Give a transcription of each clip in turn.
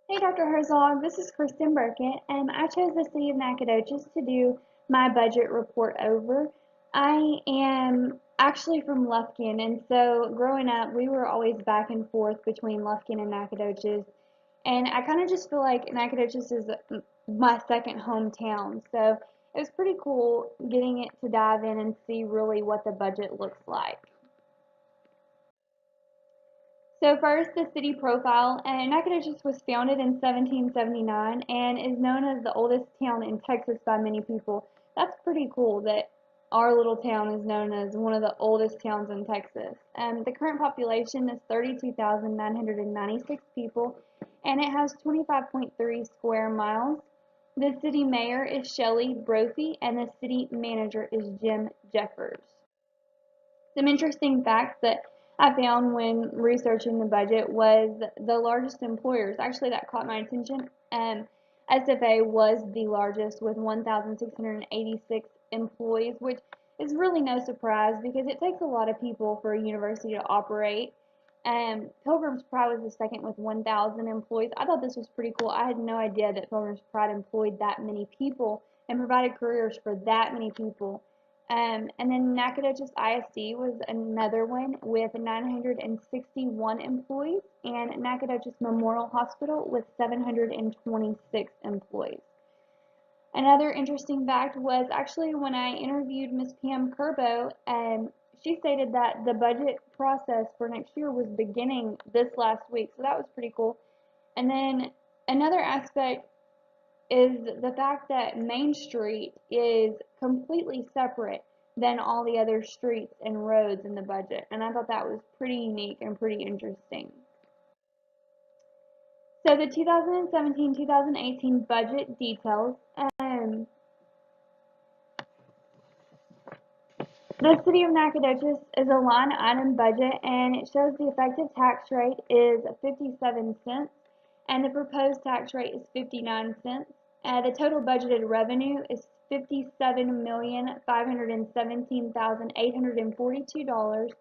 Hey, Dr. Herzog, this is Kristen Burkett, and I chose the city of Nacogdoches to do my budget report over. I am actually from Lufkin, and so growing up, we were always back and forth between Lufkin and Nacogdoches, and I kind of just feel like Nacogdoches is my second hometown, so it was pretty cool getting it to dive in and see really what the budget looks like. So first, the city profile, and Nacogdoches was founded in 1779 and is known as the oldest town in Texas by many people. That's pretty cool that our little town is known as one of the oldest towns in Texas. The current population is 32,996 people, and it has 25.3 square miles. The city mayor is Shelley Brophy, and the city manager is Jim Jeffers. Some interesting facts that I found when researching the budget was the largest employers. Actually, that caught my attention. SFA was the largest with 1,686 employees, which is really no surprise because it takes a lot of people for a university to operate. Pilgrim's Pride was the second with 1,000 employees. I thought this was pretty cool. I had no idea that Pilgrim's Pride employed that many people and provided careers for that many people. And then Nacogdoches ISD was another one with 961 employees, and Nacogdoches Memorial Hospital with 726 employees. Another interesting fact was actually when I interviewed Ms. Pam Kerbo, she stated that the budget process for next year was beginning this last week, so that was pretty cool. And then another aspect is the fact that Main Street is completely separate than all the other streets and roads in the budget. And I thought that was pretty unique and pretty interesting. So the 2017-2018 budget details. The city of Nacogdoches is a line item budget, and it shows the effective tax rate is 57 cents and the proposed tax rate is 59 cents. The total budgeted revenue is $57,517,842,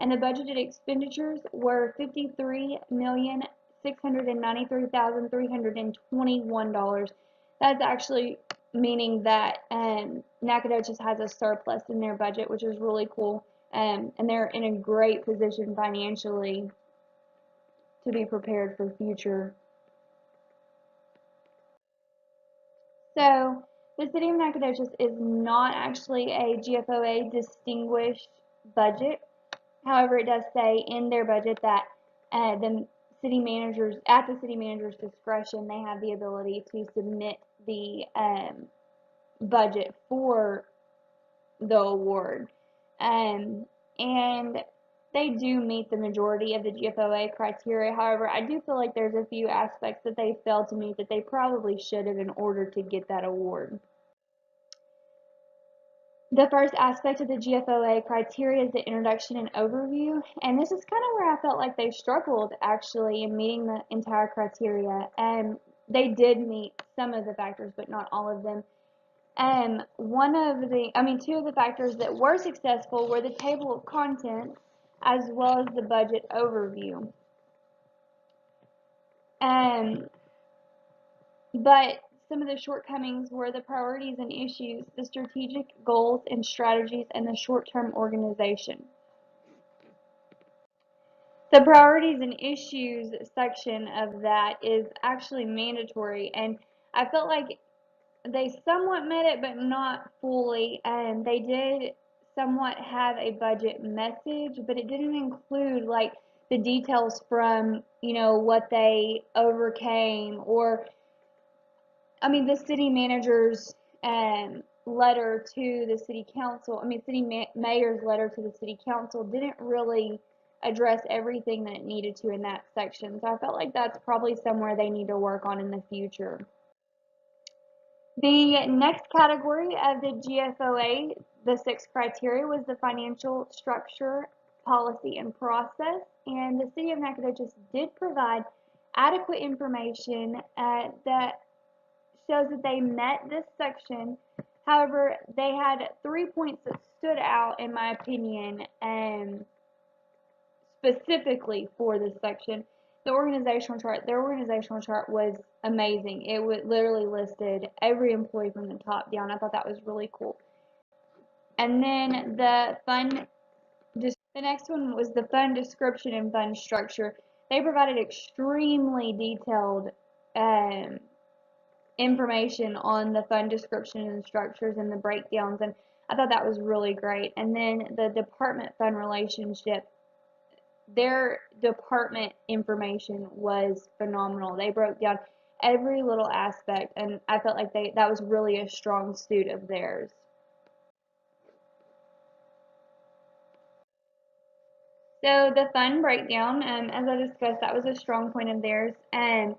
and the budgeted expenditures were $53,693,321. That's actually meaning that Nacogdoches has a surplus in their budget, which is really cool, and they're in a great position financially to be prepared for future. So the city of Nacogdoches is not actually a GFOA distinguished budget. However, it does say in their budget that the city managers, at the city manager's discretion, they have the ability to submit the budget for the award. And they do meet the majority of the GFOA criteria. However, I do feel like there's a few aspects that they failed to meet that they probably should have in order to get that award. The first aspect of the GFOA criteria is the introduction and overview, and this is kind of where I felt like they struggled actually in meeting the entire criteria. And they did meet some of the factors, but not all of them. Two of the factors that were successful were the table of contents as well as the budget overview. But some of the shortcomings were the priorities and issues, the strategic goals and strategies, and the short-term organization. The priorities and issues section of that is actually mandatory, and I felt like they somewhat met it, but not fully. And they did somewhat have a budget message, but it didn't include like the details from, what they overcame, or the city manager's letter to the city council. City mayor's letter to the city council didn't really address everything that it needed to in that section. So I felt like that's probably somewhere they need to work on in the future. The next category of the GFOA, the sixth criteria, was the financial structure, policy, and process. And the city of Nacogdoches did provide adequate information that shows that they met this section. However, they had 3 points that stood out, in my opinion, specifically for this section. their organizational chart was amazing. It would literally listed every employee from the top down. I thought that was really cool. And then the next one was the fund description and fund structure. They provided extremely detailed information on the fund description and structures and the breakdowns, and I thought that was really great. And then the department fund relationship, their department information was phenomenal. They broke down every little aspect, and I felt like that was really a strong suit of theirs. So the fund breakdown, as I discussed, that was a strong point of theirs, and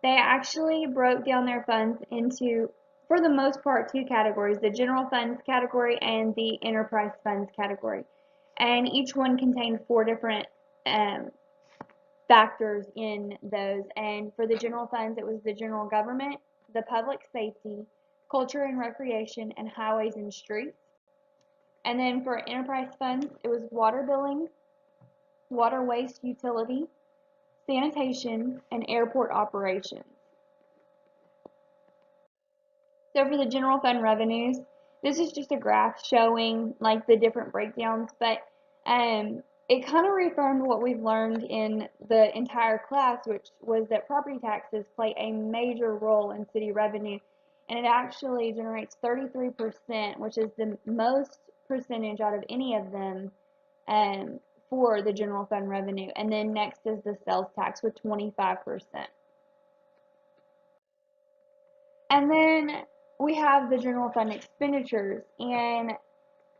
they actually broke down their funds into, for the most part, two categories: the general funds category and the enterprise funds category. And each one contained four different factors in those. And for the general funds, it was the general government, the public safety, culture and recreation, and highways and streets. And then for enterprise funds, it was water billing, water waste utility, sanitation, and airport operations. So for the general fund revenues, this is just a graph showing like the different breakdowns, but it kind of reaffirmed what we've learned in the entire class, which was that property taxes play a major role in city revenue, and it actually generates 33%, which is the most percentage out of any of them for the general fund revenue. And then next is the sales tax with 25%. And then we have the general fund expenditures, and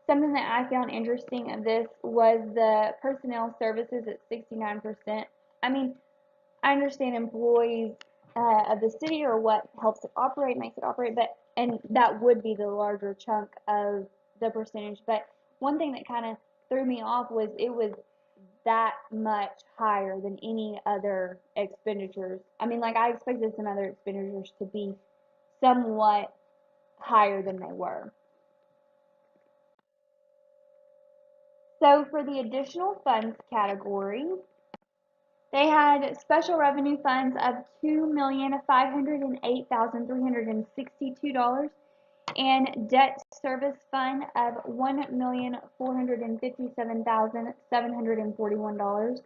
something that I found interesting of this was the personnel services at 69%. I mean, I understand employees of the city are what helps it operate, makes it operate, and that would be the larger chunk of the percentage. But one thing that kind of threw me off was it was that much higher than any other expenditures. I mean, like, I expected some other expenditures to be somewhat higher than they were. So for the additional funds category, they had special revenue funds of $2,508,362 and debt service fund of $1,457,741.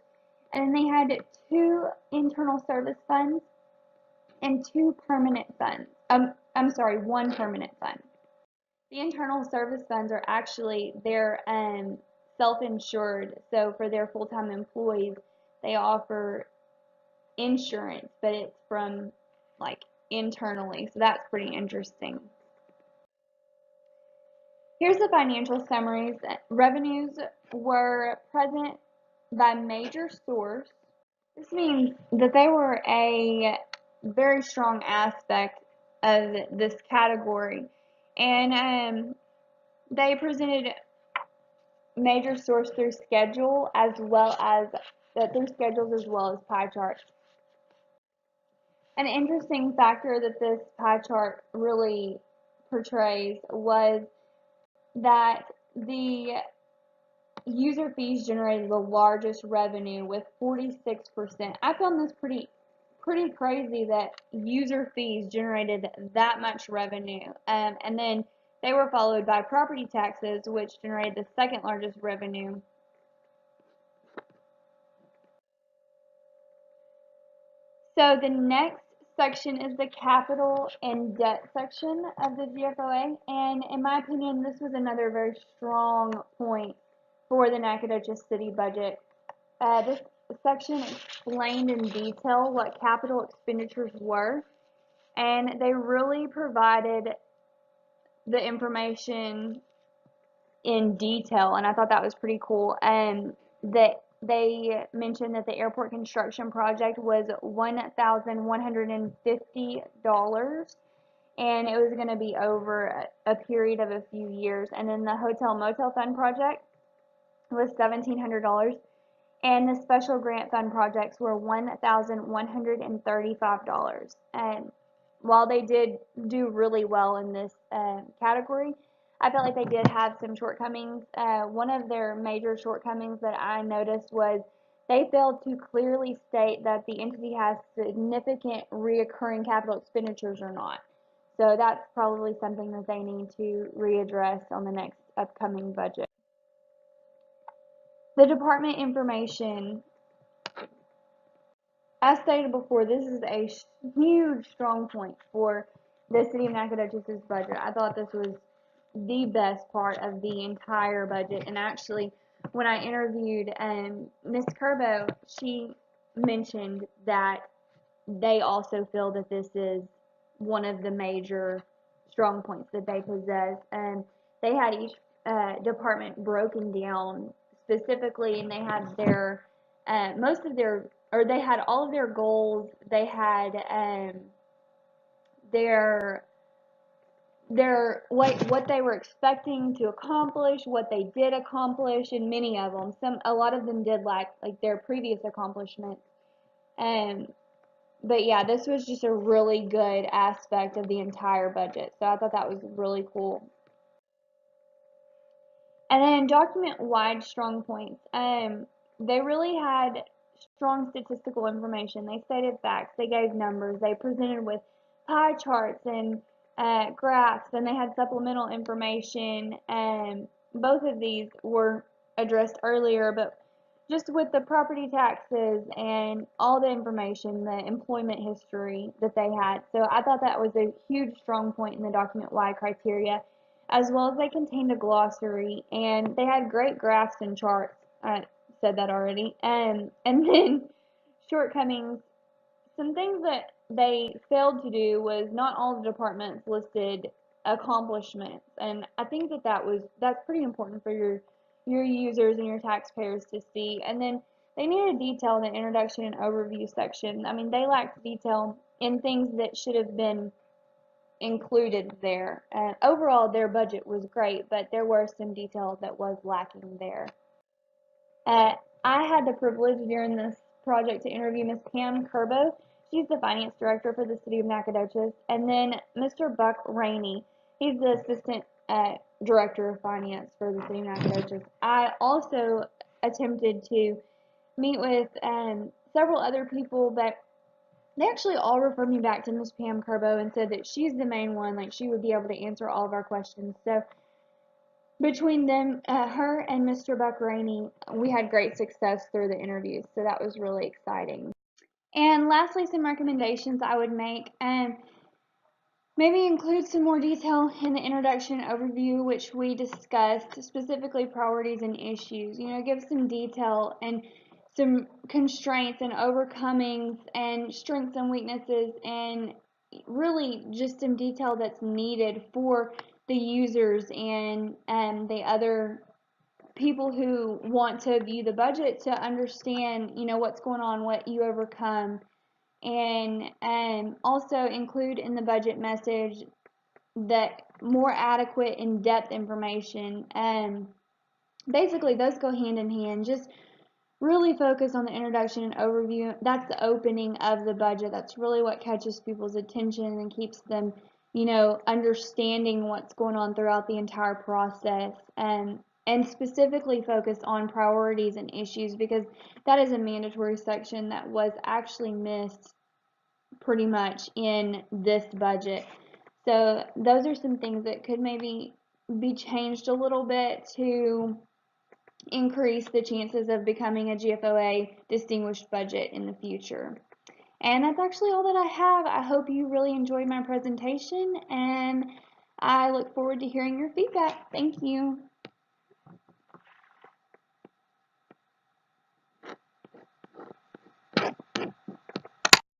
And then they had two internal service funds and two permanent funds. One permanent fund. The internal service funds are actually they're self-insured, so for their full-time employees, they offer insurance, but it's from like internally, so that's pretty interesting. Here's the financial summaries. Revenues were present by major source. This means that they were a very strong aspect of this category, and they presented major source through schedule as well as through schedules as well as pie charts. An interesting factor that this pie chart really portrays was that the user fees generated the largest revenue with 46%. I found this pretty crazy that user fees generated that much revenue. And then they were followed by property taxes, which generated the second largest revenue. So the next section is the capital and debt section of the GFOA, and in my opinion, this was another very strong point for the Nacogdoches City budget. This section explained in detail what capital expenditures were, and they really provided the information in detail, and I thought that was pretty cool. That they mentioned that the airport construction project was $1,150, and it was going to be over a period of a few years. And then the hotel motel fund project was $1,700, and the special grant fund projects were $1,135. And while they did do really well in this category, I felt like they did have some shortcomings. One of their major shortcomings that I noticed was they failed to clearly state that the entity has significant reoccurring capital expenditures or not. So that's probably something that they need to readdress on the next upcoming budget. The department information, as stated before, this is a huge strong point for the city of Nacogdoches' budget. I thought this was the best part of the entire budget, and actually, when I interviewed Miss Kerbo, she mentioned that they also feel that this is one of the major strong points that they possess. And they had each department broken down specifically, and they had their most of their, or they had all of their goals. They had their what they were expecting to accomplish, what they did accomplish, and many of them, a lot of them did like their previous accomplishments. Um, but yeah, this was just a really good aspect of the entire budget, so I thought that was really cool. And then document-wide strong points. They really had strong statistical information. They stated facts. They gave numbers. They presented with pie charts and graphs, and they had supplemental information. Both of these were addressed earlier, but just with the property taxes and all the information, the employment history that they had. So I thought that was a huge strong point in the document-wide criteria, as well as they contained a glossary, and they had great graphs and charts. I said that already. And then shortcomings, some things that they failed to do was not all the departments listed accomplishments, and I think that's pretty important for your users and your taxpayers to see. And then they needed detail in the introduction and overview section. I mean, they lacked detail in things that should have been included there. And overall, their budget was great, but there were some detail that was lacking there. Uh, I had the privilege during this project to interview Ms. Pam Kerbo. She's the finance director for the city of Nacogdoches, and then Mr. Buck Rainey. He's the assistant director of finance for the city of Nacogdoches. I also attempted to meet with several other people, but they actually all referred me back to Miss Pam Kerbo and said that she's the main one, like she would be able to answer all of our questions. So between them, her and Mr. Buck Rainey, we had great success through the interviews, so that was really exciting. And lastly, some recommendations I would make. Maybe include some more detail in the introduction overview, which we discussed, specifically priorities and issues. You know, give some detail and some constraints and overcomings and strengths and weaknesses, and really just some detail that's needed for the users and the other people who want to view the budget to understand, you know, what's going on, what you overcome, and also include in the budget message that more adequate in-depth information. Basically, those go hand in hand. Just really focus on the introduction and overview. That's the opening of the budget. That's really what catches people's attention and keeps them, you know, understanding what's going on throughout the entire process. And specifically focus on priorities and issues, because that is a mandatory section that was actually missed pretty much in this budget. So those are some things that could maybe be changed a little bit to increase the chances of becoming a GFOA distinguished budget in the future. And that's actually all that I have. I hope you really enjoyed my presentation, and I look forward to hearing your feedback. Thank you.